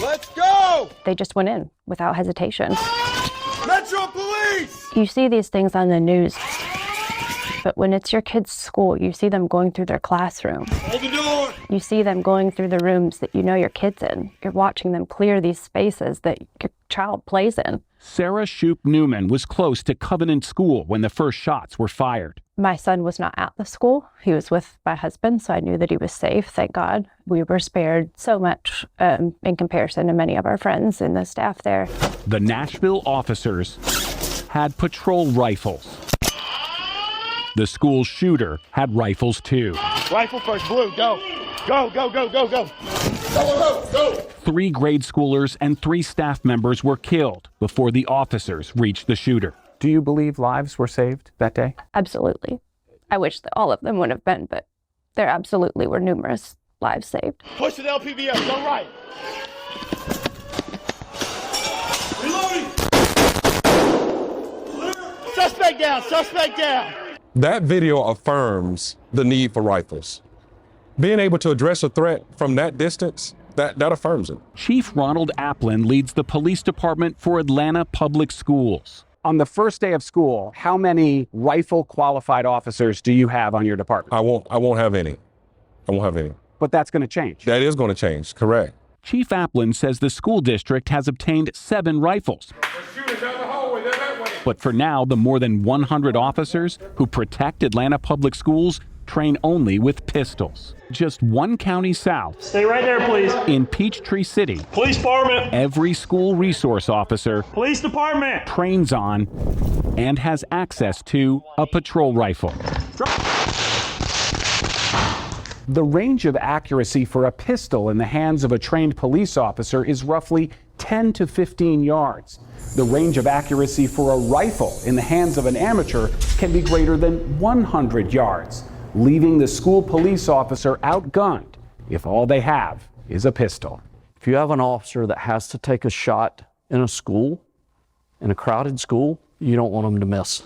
Let's go! They just went in without hesitation. Metro Police! You see these things on the news, but when it's your kid's school, you see them going through their classroom. Hold the door! You see them going through the rooms that you know your kid's in. You're watching them clear these spaces that your child plays in. Sarah Shoup Newman was close to Covenant School when the first shots were fired. My son was not at the school. He was with my husband, so I knew that he was safe, thank God. We were spared so much in comparison to many of our friends and the staff there. The Nashville officers had patrol rifles. The school shooter had rifles too. Rifle first, blue, go. Go, go, go, go, go. Go, go, go. 3 grade schoolers and 3 staff members were killed before the officers reached the shooter. Do you believe lives were saved that day? Absolutely. I wish that all of them would have been, but there absolutely were numerous lives saved. Push the LPVS, go right. Reloading. Suspect down, suspect down. That video affirms the need for rifles. Being able to address a threat from that distance, that affirms it. Chief Ronald Applin leads the police department for Atlanta Public Schools. On the first day of school, how many rifle qualified officers do you have on your department? I won't have any. I won't have any. But that's going to change. That is going to change, correct. Chief Applin says the school district has obtained 7 rifles. But for now, the more than 100 officers who protect Atlanta Public Schools train only with pistols. Just 1 county south. Stay right there, please. In Peachtree City. Police department. Every school resource officer. Police department. Trains on and has access to a patrol rifle. The range of accuracy for a pistol in the hands of a trained police officer is roughly 10 to 15 yards. The range of accuracy for a rifle in the hands of an amateur can be greater than 100 yards, leaving the school police officer outgunned if all they have is a pistol. If you have an officer that has to take a shot in a school, in a crowded school, you don't want them to miss.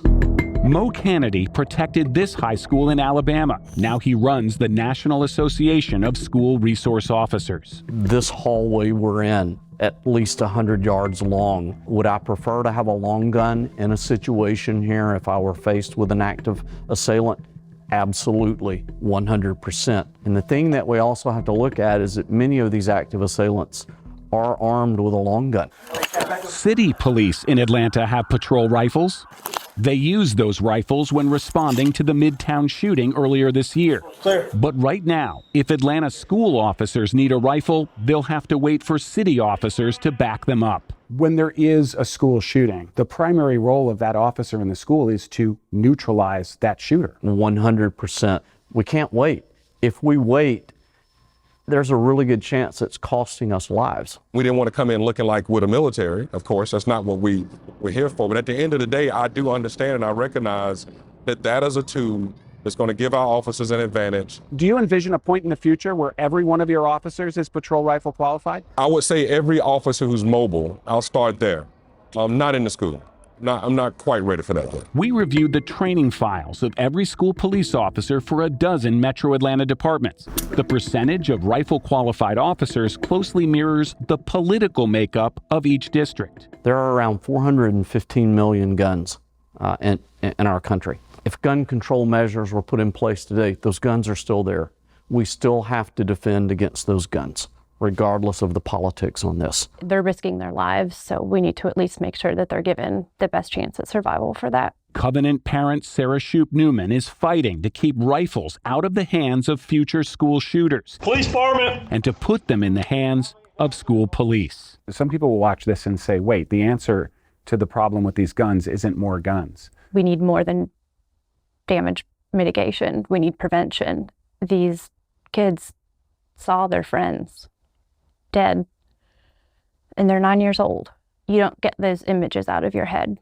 Mo Kennedy protected this high school in Alabama. Now he runs the National Association of School Resource Officers. This hallway we're in, at least 100 yards long. Would I prefer to have a long gun in a situation here if I were faced with an active assailant? Absolutely, 100%. And the thing that we also have to look at is that many of these active assailants are armed with a long gun. City police in Atlanta have patrol rifles. They used those rifles when responding to the Midtown shooting earlier this year. Clear. But right now, if Atlanta school officers need a rifle, they'll have to wait for city officers to back them up. When there is a school shooting, the primary role of that officer in the school is to neutralize that shooter. 100%. We can't wait. If we wait, there's a really good chance it's costing us lives. We didn't want to come in looking like we're the military, of course. That's not what we're here for. But at the end of the day, I do understand and I recognize that that is a tool that's going to give our officers an advantage. Do you envision a point in the future where every one of your officers is patrol rifle qualified? I would say every officer who's mobile, I'll start there. Not in the school. I'm not quite ready for that yet. We reviewed the training files of every school police officer for a dozen Metro Atlanta departments. The percentage of rifle-qualified officers closely mirrors the political makeup of each district. There are around 415 million guns in our country. If gun control measures were put in place today, those guns are still there. We still have to defend against those guns, regardless of the politics on this. They're risking their lives, so we need to at least make sure that they're given the best chance at survival for that. Covenant parent Sarah Shoup Newman is fighting to keep rifles out of the hands of future school shooters. Police department. And to put them in the hands of school police. Some people will watch this and say, wait, the answer to the problem with these guns isn't more guns. We need more than damage mitigation. We need prevention. These kids saw their friends dead, and they're 9 years old. You don't get those images out of your head.